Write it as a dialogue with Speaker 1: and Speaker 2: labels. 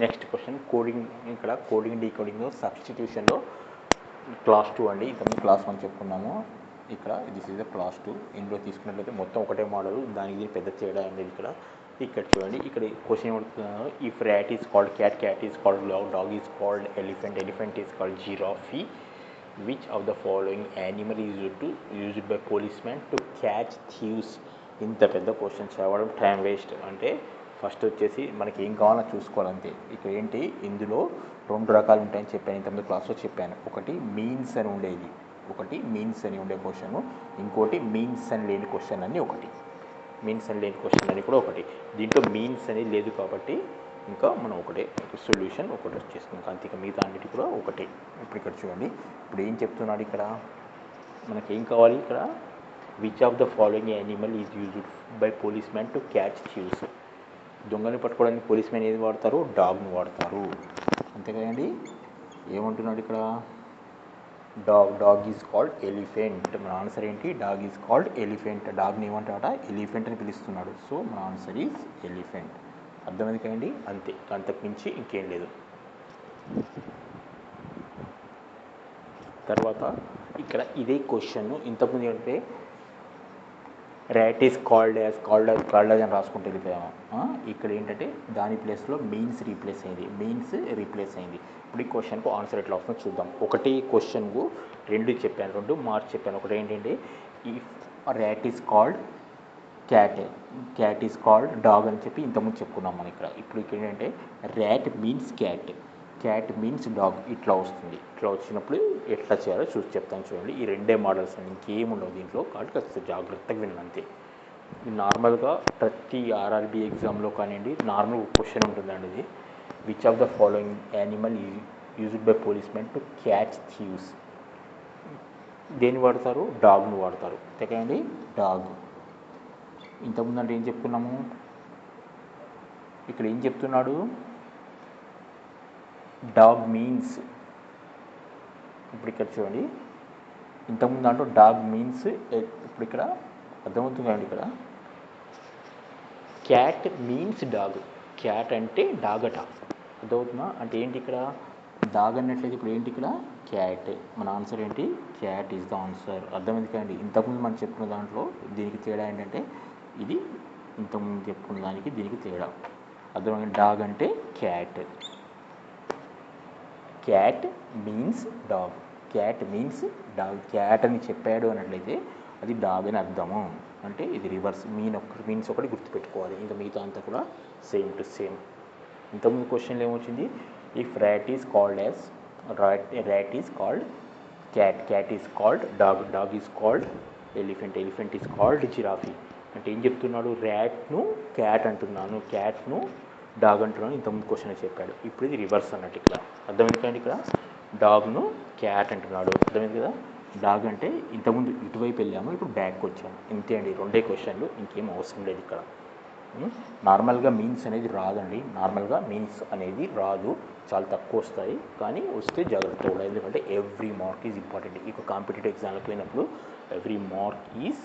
Speaker 1: Next question coding. ఇక్కడ coding decoding సబ్స్టిట్యూషన్లో class 2 అండి. ఇంతకుముందు క్లాస్ 1 చెప్పుకున్నాము. ఇక్కడ దిస్ ఈజ్ ద క్లాస్ 2. ఇందులో తీసుకున్నట్లయితే మొత్తం ఒకటే మోడల్, దానికి పెద్ద తేడా అనేది ఇక్కడ చూడండి. ఇక్కడ క్వశ్చన్ ఏమడుతున్నాను, if rat is called cat, cat is called dog, dog is called elephant, elephant is called giraffe, which of the following animal is used by policemen to catch thieves. ఇంత పెద్ద క్వశ్చన్ చదవడం time waste. అంటే first వచ్చేసి మనకి ఏం కావాలో చూసుకోవాలంతే. ఇక్కడ ఏంటి, ఇందులో 2 రకాలు ఉంటాయని చెప్పాను, ఇంతకుముందు క్లాస్లో చెప్పాను. ఒకటి మీన్స్ అని ఉండేది, ఒకటి మీన్స్ అని ఉండే క్వశ్చన్, ఇంకోటి మీన్స్ అని లేని క్వశ్చన్ అని ఒకటి. మీన్స్ అని లేని క్వశ్చన్ అని కూడా ఒకటి. దీంట్లో మీన్స్ అనేది లేదు కాబట్టి ఇంకా మనం ఒకటే సొల్యూషన్ ఒకటి వచ్చేస్తుంది. అంతే, మిగతా అన్నిటి కూడా ఒకటే. ఇప్పుడు ఇక్కడ చూడండి, ఇప్పుడు ఏం చెప్తున్నాడు ఇక్కడ, మనకి ఏం కావాలి ఇక్కడ, which of the following animal is used by police man to catch thieves. దొంగని పట్టుకోవడానికి పోలీస్ మ్యాన్ ఏది వాడతారు, డాగ్ను వాడతారు. అంతే కదండి. ఏమంటున్నాడు ఇక్కడ, డాగ్ ఈజ్ కాల్డ్ ఎలిఫెంట్. మన ఆన్సర్ ఏంటి, డాగ్ ఈజ్ కాల్డ్ ఎలిఫెంట్. డాగ్ని ఏమంటాడట, ఎలిఫెంట్ అని పిలుస్తున్నాడు. సో మన ఆన్సర్ ఈజ్ ఎలిఫెంట్. అర్థమైంది కదండి. అంతే, అంతకు మించి ఇంకేం లేదు. తర్వాత ఇక్కడ ఇదే క్వశ్చన్ ఇంతకుముందు అంటే ర్యాట్ ఈజ్ కాల్డ్ యాజ్ అని రాసుకుంటే వెళ్ళిపోయాము. ఇక్కడ ఏంటంటే దాని ప్లేస్లో మీన్స్ రీప్లేస్ అయింది. ఇప్పుడు ఈ క్వశ్చన్కు ఆన్సర్ ఎట్లా వస్తుందో చూద్దాం. ఒకటి క్వశ్చన్కు 2 చెప్పాను, 2 మార్క్స్ చెప్పాను. ఒకటి ఏంటంటే if rat is called cat is called dog అని చెప్పి ఇంతకుముందు చెప్పుకున్నాం మనం ఇక్కడ. ఇప్పుడు ఇక్కడ ఏంటంటే rat means cat means dog, ఇట్లా వస్తుంది. ఇట్లా వచ్చినప్పుడు ఎట్లా చేయాలో చూసి చెప్తాను చూడండి. ఈ 2 మోడల్స్ అండి, ఇంకేముండవు దీంట్లో. కాబట్టి కాస్త జాగ్రత్తగా వినండి అంతే. నార్మల్గా ప్రతి ఆర్ఆర్బీ ఎగ్జామ్లో కానివ్వండి నార్మల్ క్వశ్చన్ ఉంటుందండి ఇది. Which of the following animal used by police men to catch thieves. దేన్ని వాడతారు, డాగ్ను వాడతారు. అంతేకాండి, డాగ్. ఇంతకుముందు అంటే ఏం చెప్పుకున్నాము, ఇక్కడ ఏం చెప్తున్నాడు, డాగ్ మీన్స్. ఇప్పుడు ఇక్కడ చూడండి, ఇంతకుముందు అంటూ డాగ్ మీన్స్, ఇప్పుడు ఇక్కడ అర్థమవుతుంది కదండి. ఇక్కడ క్యాట్ మీన్స్ డాగ్, క్యాట్ అంటే డాగ్ అట. అర్థమవుతుందా, అంటే ఏంటి ఇక్కడ డాగ్ అన్నట్లయితే ఇప్పుడు ఏంటి ఇక్కడ క్యాట్. మన ఆన్సర్ ఏంటి, క్యాట్ ఈజ్ ద ఆన్సర్. అర్థమైంది కదండి. ఇంతకుముందు మనం చెప్పుకున్న దాంట్లో దీనికి తేడా ఏంటంటే ఇది ఇంతకుముందు చెప్పుకున్న దానికి దీనికి తేడా. అర్థమైంది, డాగ్ అంటే cat, cat means dog, cat means dog. Cat అని చెప్పాడు అన్నట్లయితే అది డాగ్ అని అర్థము. అంటే ఇది రివర్స్, మీన్స్ ఒకటి గుర్తుపెట్టుకోవాలి. ఇంకా మిగతా అంతా కూడా సేమ్ టు సేమ్. ఇంతకుముందు క్వశ్చన్లో ఏమొచ్చింది, if rat is called as rat is called cat is called dog is called elephant is called giraffe. అంటే ఏం చెప్తున్నాడు, ర్యాట్ను క్యాట్ అంటున్నాను, క్యాట్ను డాగ్ అంటున్నాను. ఇంతకుముందు క్వశ్చన్ చెప్పాడు. ఇప్పుడు ఇది రివర్స్ అన్నట్టు. ఇక్కడ అర్థమైంది కదండి. ఇక్కడ డాగ్ను క్యాట్ అంటున్నాడు. అర్థమైంది కదా. డాగ్ అంటే ఇంతకుముందు ఇటువైపు వెళ్ళాము, ఇప్పుడు బ్యాక్కి వచ్చాము. ఇంతే అండి, 2 క్వశ్చన్లు, ఇంకేం అవసరం లేదు ఇక్కడ. నార్మల్గా మీన్స్ అనేది రాదండి, నార్మల్గా మీన్స్ అనేది రాదు, చాలా తక్కువ వస్తాయి. కానీ వస్తే జాగ్రత్త కూడా, ఎందుకంటే ఎవ్రీ మార్క్ ఈజ్ ఇంపార్టెంట్. ఇక కాంపిటేటివ్ ఎగ్జామ్లకు పోయినప్పుడు ఎవ్రీ మార్క్ ఈజ్